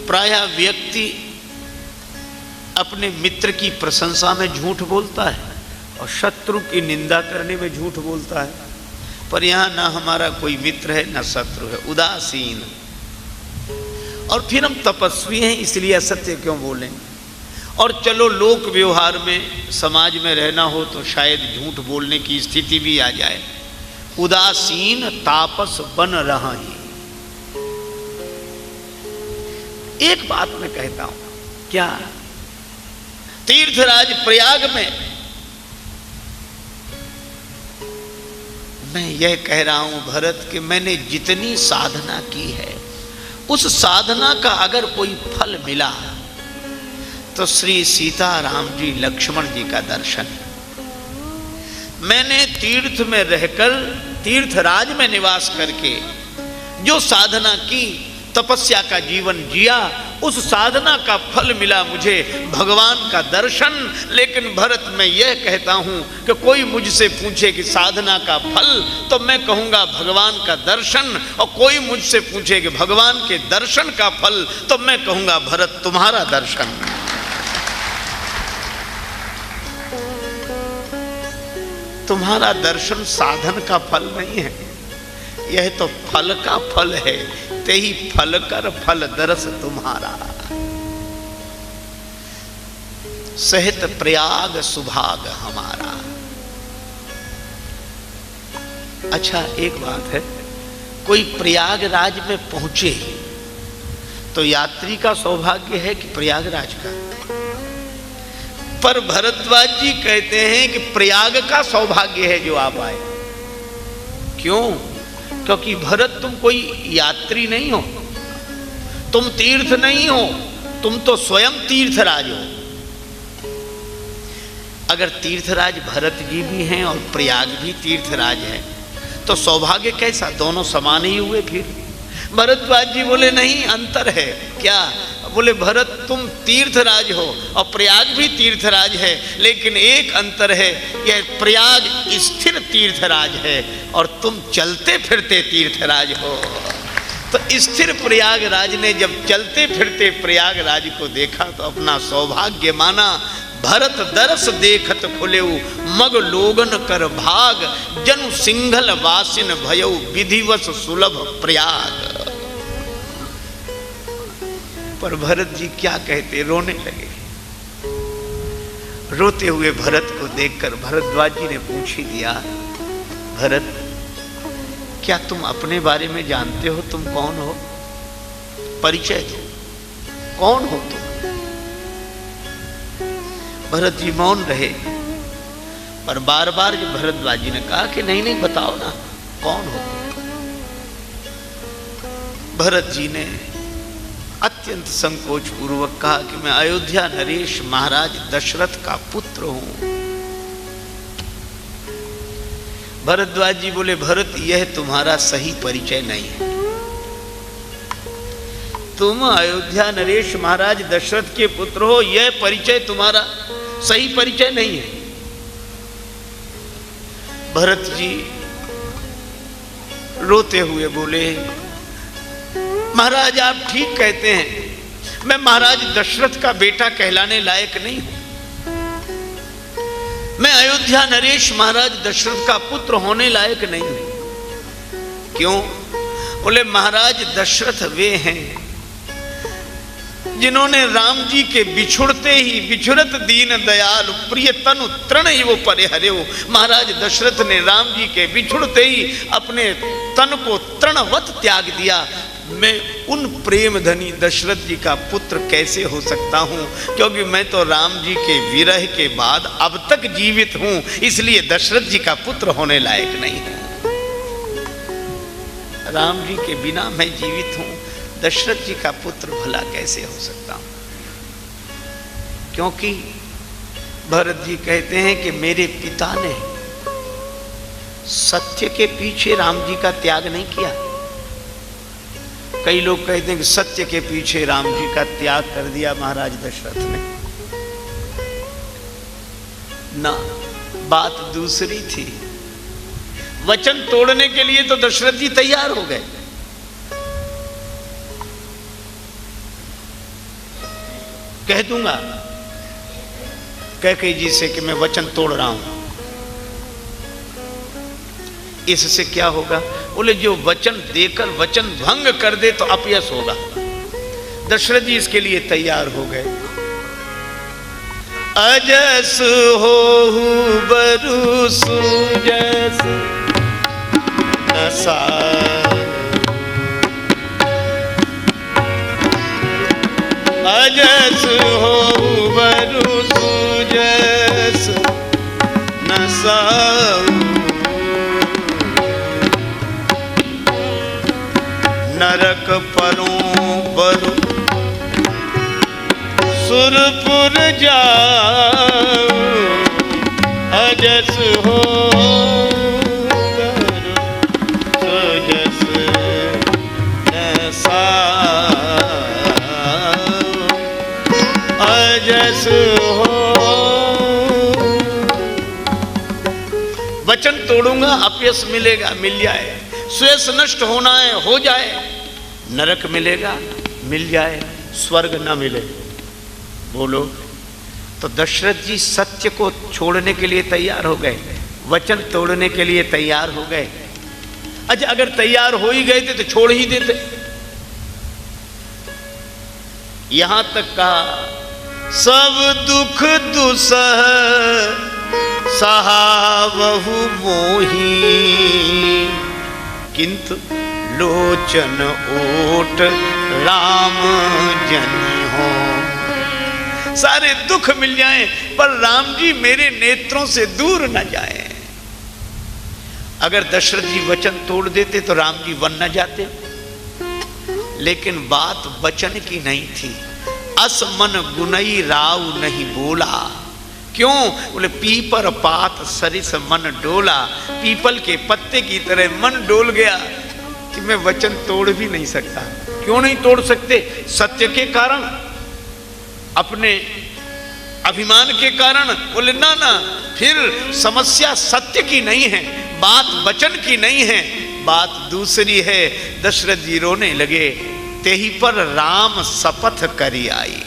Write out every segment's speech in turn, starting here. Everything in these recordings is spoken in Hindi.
प्रायः व्यक्ति अपने मित्र की प्रशंसा में झूठ बोलता है और शत्रु की निंदा करने में झूठ बोलता है, पर यहाँ ना हमारा कोई मित्र है ना शत्रु है, उदासीन। और फिर हम तपस्वी हैं इसलिए असत्य क्यों बोलें? और चलो लोक व्यवहार में समाज में रहना हो तो शायद झूठ बोलने की स्थिति भी आ जाए। उदासीन तापस बन रहा ही। एक बात मैं कहता हूं, क्या तीर्थराज प्रयाग में मैं यह कह रहा हूं भरत कि मैंने जितनी साधना की है उस साधना का अगर कोई फल मिला तो श्री सीताराम जी लक्ष्मण जी का दर्शन। मैंने तीर्थ में रहकर तीर्थराज में निवास करके जो साधना की, तपस्या का जीवन जिया, उस साधना का फल मिला मुझे भगवान का दर्शन। लेकिन भरत मैं यह कहता हूं कि कोई मुझसे पूछे कि साधना का फल तो मैं कहूंगा भगवान का दर्शन, और कोई मुझसे पूछे कि भगवान के दर्शन का फल तो मैं कहूंगा भरत तुम्हारा दर्शन। तुम्हारा दर्शन साधन का फल नहीं है, यह तो फल का फल है। ते ही फल कर फल दरस तुम्हारा, सहित प्रयाग सुभाग हमारा। अच्छा एक बात है, कोई प्रयागराज में पहुंचे तो यात्री का सौभाग्य है कि प्रयागराज का? पर भरद्वाज जी कहते हैं कि प्रयाग का सौभाग्य है जो आप आए। क्यों? क्योंकि भरत तुम कोई यात्री नहीं हो, तुम तीर्थ नहीं हो, तुम तो स्वयं तीर्थराज हो। अगर तीर्थराज भरत जी भी हैं और प्रयाग भी तीर्थराज है तो सौभाग्य कैसा? दोनों समान ही हुए। फिर भरद्वाज जी बोले नहीं, अंतर है। क्या? बोले भरत तुम तीर्थराज हो और प्रयाग भी तीर्थराज है, लेकिन एक अंतर है, यह प्रयाग स्थिर तीर्थराज है और तुम चलते फिरते तीर्थराज हो। तो स्थिर प्रयागराज ने जब चलते फिरते प्रयागराज को देखा तो अपना सौभाग्य माना। भरत दरस देखत खुलेऊ मग लोगन कर भाग, जनु सिंघल वासिन भयऊ विधिवस सुलभ प्रयाग। पर भरत जी क्या कहते, रोने लगे। रोते हुए भरत को देखकर भरद्वाज जी ने पूछ ही दिया, भरत क्या तुम अपने बारे में जानते हो? तुम कौन हो? परिचय दो, कौन हो तुम? भरत जी मौन रहे, पर बार बार जब भरद्वाज जी ने कहा कि नहीं नहीं बताओ ना, कौन हो तुम? भरत जी ने अत्यंत संकोच पूर्वक कहा कि मैं अयोध्या नरेश महाराज दशरथ का पुत्र हूं। भरद्वाज जी बोले, भरत यह तुम्हारा सही परिचय नहीं है। तुम अयोध्या नरेश महाराज दशरथ के पुत्र हो, यह परिचय तुम्हारा सही परिचय नहीं है। भरत जी रोते हुए बोले, महाराज आप ठीक कहते हैं, मैं महाराज दशरथ का बेटा कहलाने लायक नहीं हूं। मैं अयोध्या नरेश महाराज दशरथ का पुत्र होने लायक नहीं हूं। क्यों? बोले महाराज दशरथ वे हैं जिन्होंने राम जी के बिछुड़ते ही बिछुड़त दीन दयाल प्रिय तनु तृण ही वो परिहरे हो। महाराज दशरथ ने राम जी के बिछुड़ते ही अपने तन को तृणवत त्याग दिया। मैं उन प्रेम धनी दशरथ जी का पुत्र कैसे हो सकता हूं? क्योंकि मैं तो राम जी के विरह के बाद अब तक जीवित हूं, इसलिए दशरथ जी का पुत्र होने लायक नहीं हूं। राम जी के बिना मैं जीवित हूं, दशरथ जी का पुत्र भला कैसे हो सकता हूं? क्योंकि भरत जी कहते हैं कि मेरे पिता ने सत्य के पीछे राम जी का त्याग नहीं किया। कई लोग कहते हैं कि सत्य के पीछे राम जी का त्याग कर दिया महाराज दशरथ ने। ना, बात दूसरी थी। वचन तोड़ने के लिए तो दशरथ जी तैयार हो गए। कह दूंगा कैकेयी जी से कि मैं वचन तोड़ रहा हूं। इससे क्या होगा? बोले जो वचन देकर वचन भंग कर दे तो अपयश होगा। दशरथ जी इसके लिए तैयार हो गए। अजस हो बरु सुजस नसा, अजस हो बरु सुजस नसा, नरक परों बरु सुरपुर जाओ, अजस हो सुजस नसा, अजस हो। वचन तोड़ूंगा, अपयश मिलेगा, मिल जाए। श्वेस नष्ट होना है, हो जाए। नरक मिलेगा, मिल जाए। स्वर्ग न मिले, बोलो। तो दशरथ जी सत्य को छोड़ने के लिए तैयार हो गए, वचन तोड़ने के लिए तैयार हो गए। अच्छा, अगर तैयार हो ही गए थे तो छोड़ ही देते। यहां तक कहा सब दुख दुसह सहावहु मोही, किंतु लोचन ओट राम जन हो। सारे दुख मिल जाएं पर राम जी मेरे नेत्रों से दूर न जाएं। अगर दशरथ जी वचन तोड़ देते तो राम जी वन न जाते, लेकिन बात वचन की नहीं थी। अस मन गुनई राव नहीं बोला। क्यों? बोले पीपर पात सरिस मन डोला। पीपल के पत्ते की तरह मन डोल गया कि मैं वचन तोड़ भी नहीं सकता। क्यों नहीं तोड़ सकते? सत्य के कारण, अपने अभिमान के कारण। बोले ना ना, फिर समस्या सत्य की नहीं है, बात वचन की नहीं है, बात दूसरी है। दशरथ जी रोने लगे। तेही पर राम शपथ करी आई।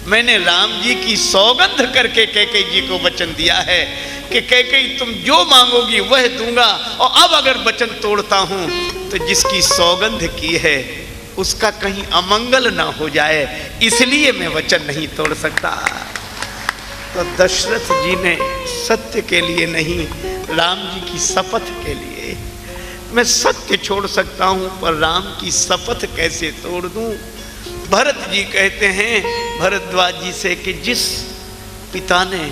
मैंने राम जी की सौगंध करके कैकेयी जी को वचन दिया है कि कैकेयी तुम जो मांगोगी वह दूंगा, और अब अगर वचन तोड़ता हूं तो जिसकी सौगंध की है उसका कहीं अमंगल ना हो जाए, इसलिए मैं वचन नहीं तोड़ सकता। तो दशरथ जी ने सत्य के लिए नहीं, राम जी की शपथ के लिए, मैं सत्य छोड़ सकता हूं पर राम की शपथ कैसे तोड़ दूं। भरत जी कहते हैं भरद्वाज जी से कि जिस पिता ने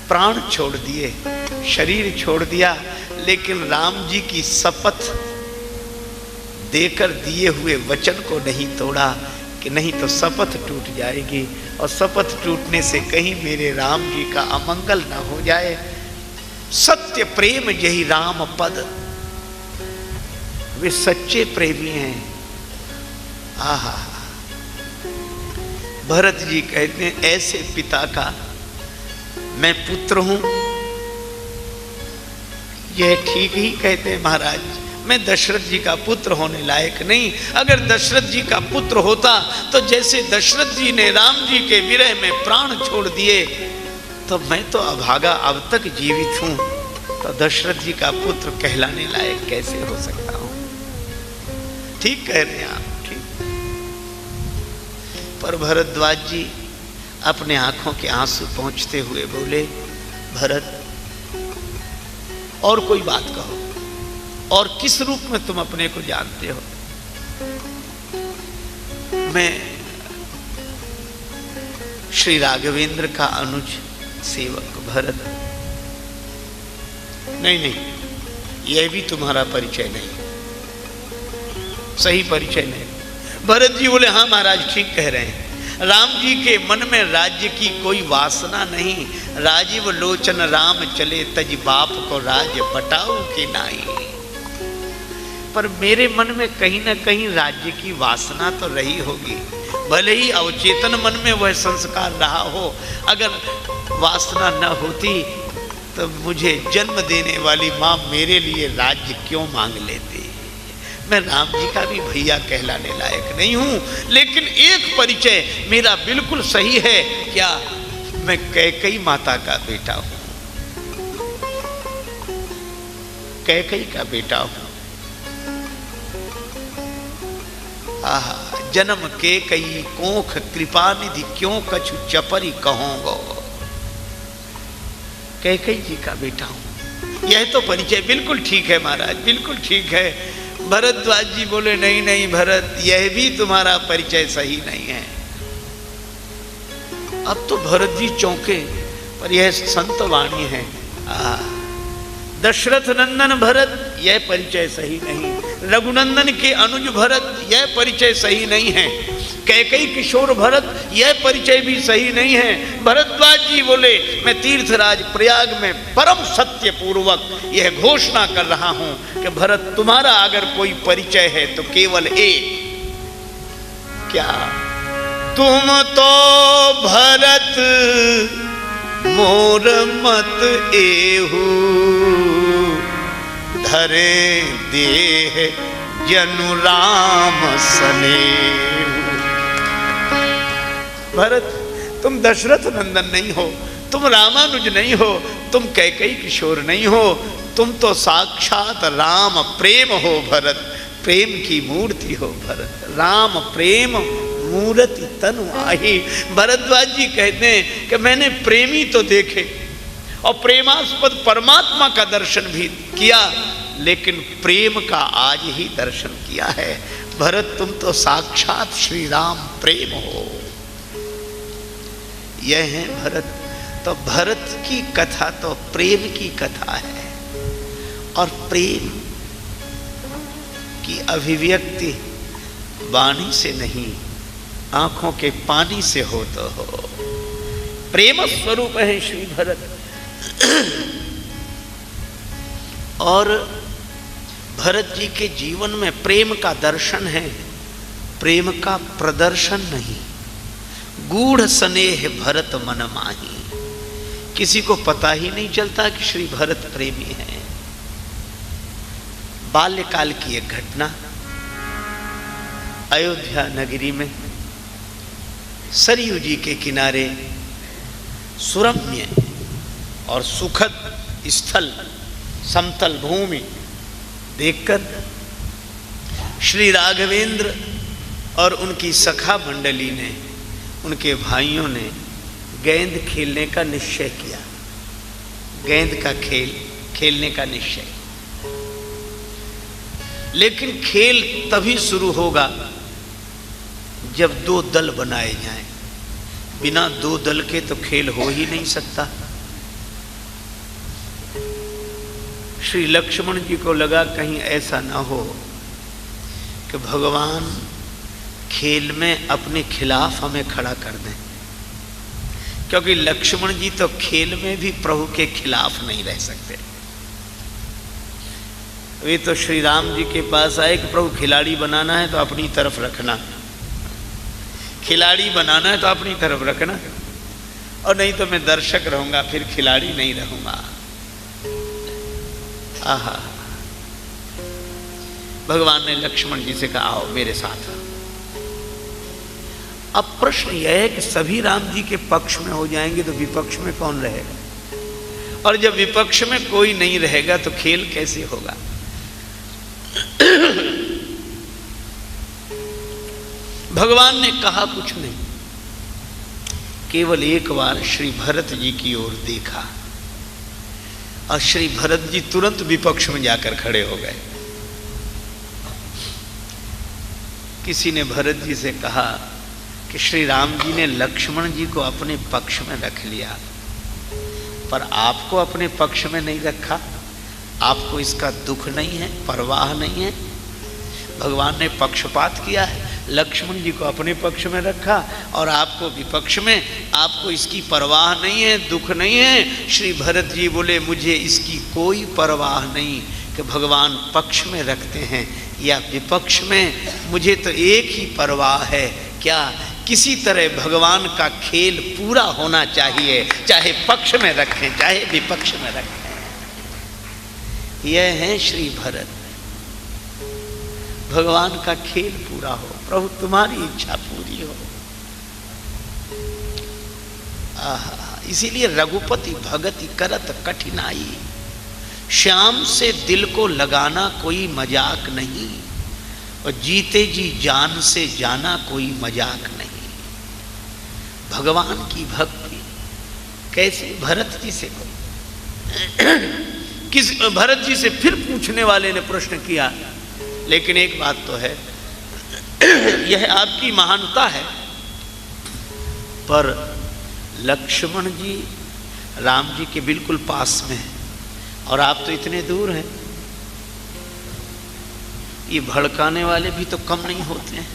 प्राण छोड़ दिए, शरीर छोड़ दिया, लेकिन राम जी की शपथ देकर दिए हुए वचन को नहीं तोड़ा कि नहीं तो शपथ टूट जाएगी, और शपथ टूटने से कहीं मेरे राम जी का अमंगल ना हो जाए। सत्य प्रेम यही राम पद, वे सच्चे प्रेमी हैं। आहा, भरत जी कहते हैं ऐसे पिता का मैं पुत्र हूं। यह ठीक ही कहते हैं महाराज, मैं दशरथ जी का पुत्र होने लायक नहीं। अगर दशरथ जी का पुत्र होता तो जैसे दशरथ जी ने राम जी के विरह में प्राण छोड़ दिए, तो मैं तो अभागा अब तक जीवित हूं, तो दशरथ जी का पुत्र कहलाने लायक कैसे हो सकता हूं। ठीक कह रहे हैं आप, ठीक। पर भरद्वाज जी अपने आंखों के आंसू पहुंचते हुए बोले, भरत और कोई बात कहो, और किस रूप में तुम अपने को जानते हो? मैं श्री राघवेंद्र का अनुज सेवक भरत। नहीं नहीं, यह भी तुम्हारा परिचय नहीं, सही परिचय नहीं। भरत जी बोले हाँ महाराज ठीक कह रहे हैं, राम जी के मन में राज्य की कोई वासना नहीं। राजीव लोचन राम चले तज बाप को राज बटाऊ के नाई। पर मेरे मन में कहीं ना कहीं राज्य की वासना तो रही होगी, भले ही अवचेतन मन में वह संस्कार रहा हो। अगर वासना न होती तो मुझे जन्म देने वाली माँ मेरे लिए राज्य क्यों मांग लेती? मैं राम जी का भी भैया कहलाने लायक नहीं हूं, लेकिन एक परिचय मेरा बिल्कुल सही है, क्या मैं कैकेयी माता का बेटा हूं, कैकेयी का बेटा हूं। आहा, जन्म कैकेयी कोख कृपा निधि, क्यों कछु चपरी कहूंगो, कैकेयी जी का बेटा हूं। यह तो परिचय बिल्कुल ठीक है महाराज, बिल्कुल ठीक है। भरद्वाज जी बोले नहीं नहीं भरत, यह भी तुम्हारा परिचय सही नहीं है। अब तो भरत जी चौंके, पर यह संत वाणी है। दशरथ नंदन भरत, यह परिचय सही नहीं। रघुनंदन के अनुज भरत, यह परिचय सही नहीं है। कैकेयी किशोर भरत, यह परिचय भी सही नहीं है। भरद्वाज जी बोले मैं तीर्थराज प्रयाग में परम सत्य पूर्वक यह घोषणा कर रहा हूं कि भरत तुम्हारा अगर कोई परिचय है तो केवल एक, क्या तुम तो भरत मोर मत एहू, धरे देह जनु राम सनेहू। भरत तुम दशरथ नंदन नहीं हो, तुम रामानुज नहीं हो, तुम कैकेयी किशोर नहीं हो, तुम तो साक्षात राम प्रेम हो भरत, प्रेम की मूर्ति हो भरत। राम प्रेम मूर्ति तनु आही। भरद्वाज जी कहते हैं कि मैंने प्रेमी तो देखे और प्रेमास्पद परमात्मा का दर्शन भी किया, लेकिन प्रेम का आज ही दर्शन किया है। भरत तुम तो साक्षात श्री राम प्रेम हो। यह है भरत। तो भरत की कथा तो प्रेम की कथा है, और प्रेम की अभिव्यक्ति वाणी से नहीं, आंखों के पानी से हो तो हो। प्रेम स्वरूप है श्री भरत। और भरत जी के जीवन में प्रेम का दर्शन है, प्रेम का प्रदर्शन नहीं। गूढ़ स्नेह भरत मन माही, किसी को पता ही नहीं चलता कि श्री भरत प्रेमी है। बाल्यकाल की एक घटना, अयोध्या नगरी में सरयू जी के किनारे सुरम्य और सुखद स्थल, समतल भूमि देखकर श्री राघवेंद्र और उनकी सखा मंडली ने, उनके भाइयों ने गेंद खेलने का निश्चय किया। गेंद का खेल खेलने का निश्चय, लेकिन खेल तभी शुरू होगा जब दो दल बनाए जाएं। बिना दो दल के तो खेल हो ही नहीं सकता। श्री लक्ष्मण जी को लगा कहीं ऐसा ना हो कि भगवान खेल में अपने खिलाफ हमें खड़ा कर दें, क्योंकि लक्ष्मण जी तो खेल में भी प्रभु के खिलाफ नहीं रह सकते। वे तो श्री राम जी के पास आए कि प्रभु खिलाड़ी बनाना है तो अपनी तरफ रखना, खिलाड़ी बनाना है तो अपनी तरफ रखना, और नहीं तो मैं दर्शक रहूंगा, फिर खिलाड़ी नहीं रहूंगा। आहा, भगवान ने लक्ष्मण जी से कहा आओ मेरे साथ। अब प्रश्न यह है कि सभी राम जी के पक्ष में हो जाएंगे तो विपक्ष में कौन रहेगा, और जब विपक्ष में कोई नहीं रहेगा तो खेल कैसे होगा। भगवान ने कहा कुछ नहीं, केवल एक बार श्री भरत जी की ओर देखा, और श्री भरत जी तुरंत विपक्ष में जाकर खड़े हो गए। किसी ने भरत जी से कहा कि श्री राम जी ने लक्ष्मण जी को अपने पक्ष में रख लिया, पर आपको अपने पक्ष में नहीं रखा, आपको इसका दुख नहीं है, परवाह नहीं है। भगवान ने पक्षपात किया है, लक्ष्मण जी को अपने पक्ष में रखा और आपको विपक्ष में, आपको इसकी परवाह नहीं है, दुख नहीं है। श्री भरत जी बोले मुझे इसकी कोई परवाह नहीं कि भगवान पक्ष में रखते हैं या विपक्ष में, मुझे तो एक ही परवाह है, क्या किसी तरह भगवान का खेल पूरा होना चाहिए, चाहे पक्ष में रखें चाहे विपक्ष में रखें। यह है श्री भरत। भगवान का खेल पूरा हो, प्रभु तुम्हारी इच्छा पूरी हो। इसीलिए रघुपति भगति करत कठिनाई, श्याम से दिल को लगाना कोई मजाक नहीं, और जीते जी जान से जाना कोई मजाक नहीं। भगवान की भक्ति कैसे भरत जी से किस भरत जी से फिर पूछने वाले ने प्रश्न किया, लेकिन एक बात तो है, यह आपकी महानता है, पर लक्ष्मण जी राम जी के बिल्कुल पास में हैं और आप तो इतने दूर हैं। ये भड़काने वाले भी तो कम नहीं होते हैं,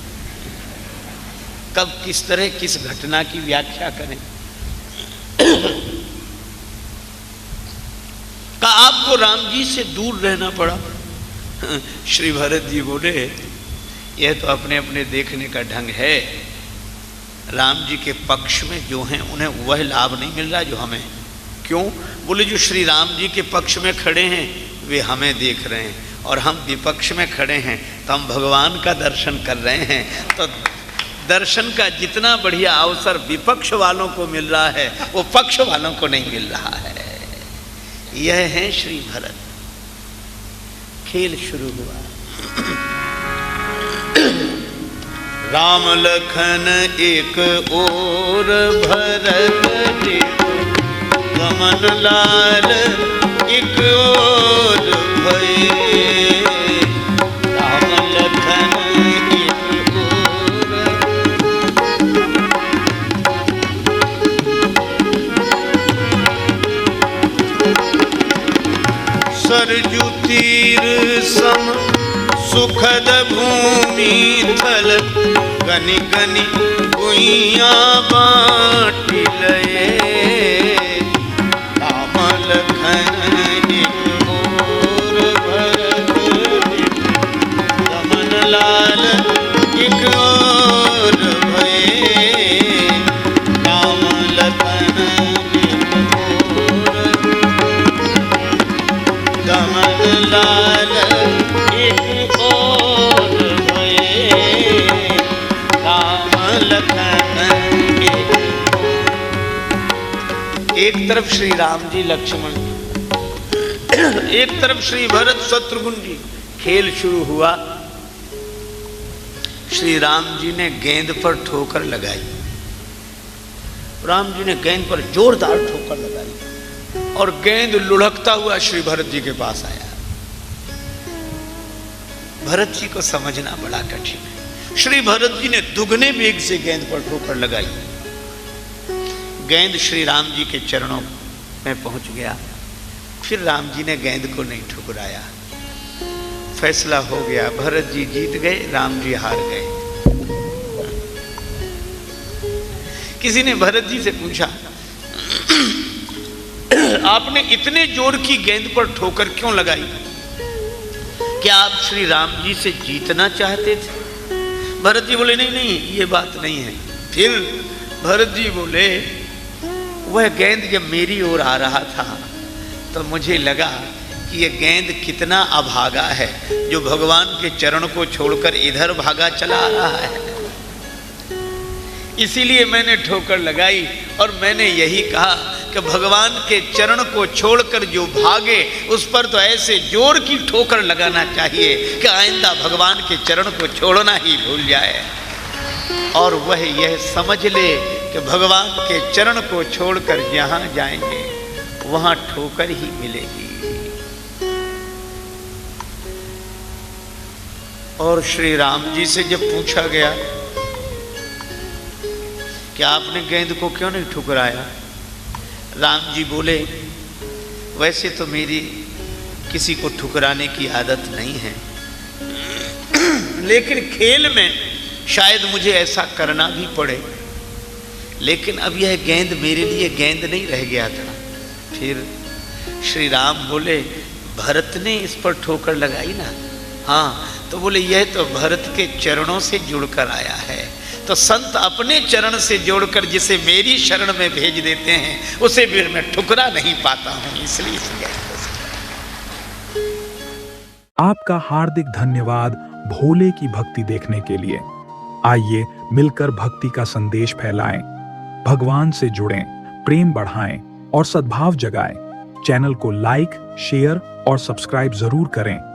कब किस तरह किस घटना की व्याख्या करें। का आपको राम जी से दूर रहना पड़ा। श्री भरत जी बोले, यह तो अपने अपने देखने का ढंग है। राम जी के पक्ष में जो हैं उन्हें वह लाभ नहीं मिल रहा जो हमें। क्यों? बोले जो श्री राम जी के पक्ष में खड़े हैं वे हमें देख रहे हैं, और हम विपक्ष में खड़े हैं तो हम भगवान का दर्शन कर रहे हैं। तो दर्शन का जितना बढ़िया अवसर विपक्ष वालों को मिल रहा है वो पक्ष वालों को नहीं मिल रहा है। यह है श्री भरत। खेल शुरू हुआ। राम लखन एक ओर भरत गमन लाल एक ओर भये। राम लखन एक ओर, सरजू तीर सम सुखद भूमि थल, गनि गनि गुइया बाटी लये। राम लखन एक ओर भरत गमन लाल एक ओर भये। राम लखन एक ओर गमन लाल एक ओर भये। राम लखन एक तरफ श्री राम जी लक्ष्मण जी, एक तरफ श्री भरत शत्रुघ्न जी। खेल शुरू हुआ। श्री राम जी ने गेंद पर ठोकर लगाई। राम जी ने गेंद पर जोरदार ठोकर लगाई और गेंद लुढ़कता हुआ श्री भरत जी के पास आया। भरत जी को समझना बड़ा कठिन है। श्री भरत जी ने दुगने वेग से गेंद पर ठोकर लगाई। गेंद श्री राम जी के चरणों में पहुंच गया। फिर राम जी ने गेंद को नहीं ठुकराया। फैसला हो गया, भरत जी जीत गए, राम जी हार गए। किसी ने भरत जी से पूछा, आपने इतने जोर की गेंद पर ठोकर क्यों लगाई? क्या आप श्री राम जी से जीतना चाहते थे? भरत जी बोले, नहीं नहीं, ये बात नहीं है। फिर भरत जी बोले, वह गेंद जब मेरी ओर आ रहा था तो मुझे लगा कि यह गेंद कितना अभागा है जो भगवान के चरण को छोड़कर इधर भागा चला आ रहा है। इसीलिए मैंने ठोकर लगाई और मैंने यही कहा कि भगवान के चरण को छोड़कर जो भागे उस पर तो ऐसे जोर की ठोकर लगाना चाहिए कि आइंदा भगवान के चरण को छोड़ना ही भूल जाए और वह यह समझ ले कि भगवान के चरण को छोड़कर जहां जाएंगे वहां ठोकर ही मिलेगी। और श्री राम जी से जब पूछा गया कि आपने गेंद को क्यों नहीं ठुकराया, राम जी बोले, वैसे तो मेरी किसी को ठुकराने की आदत नहीं है, लेकिन खेल में शायद मुझे ऐसा करना भी पड़े। लेकिन अब यह गेंद मेरे लिए गेंद नहीं रह गया था। फिर श्री राम बोले, भरत ने इस पर ठोकर लगाई ना? हाँ। तो बोले, यह तो भरत के चरणों से जुड़कर आया है। तो संत अपने चरण से जोड़कर जिसे मेरी शरण में भेज देते हैं उसे फिर मैं ठुकरा नहीं पाता हूं, इसलिए इस गेंद को। आपका हार्दिक धन्यवाद भोले की भक्ति देखने के लिए। आइए मिलकर भक्ति का संदेश फैलाएं, भगवान से जुड़ें, प्रेम बढ़ाएं और सद्भाव जगाएं। चैनल को लाइक, शेयर और सब्सक्राइब जरूर करें